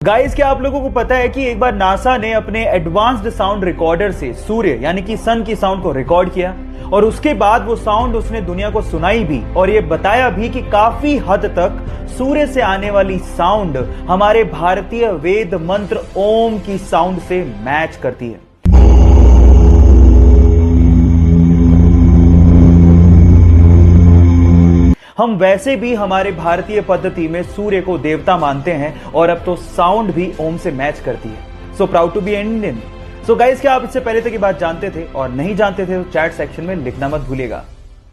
Guys, क्या आप लोगों को पता है कि एक बार नासा ने अपने एडवांस्ड साउंड रिकॉर्डर से सूर्य यानी कि सन की साउंड को रिकॉर्ड किया और उसके बाद वो साउंड उसने दुनिया को सुनाई भी और ये बताया भी कि काफी हद तक सूर्य से आने वाली साउंड हमारे भारतीय वेद मंत्र ओम की साउंड से मैच करती है। हम वैसे भी हमारे भारतीय पद्धति में सूर्य को देवता मानते हैं और अब तो साउंड भी ओम से मैच करती है। So proud to be Indian. So guys, क्या आप इससे पहले तक की बात जानते थे और नहीं जानते थे तो चैट सेक्शन में लिखना मत भूलिएगा।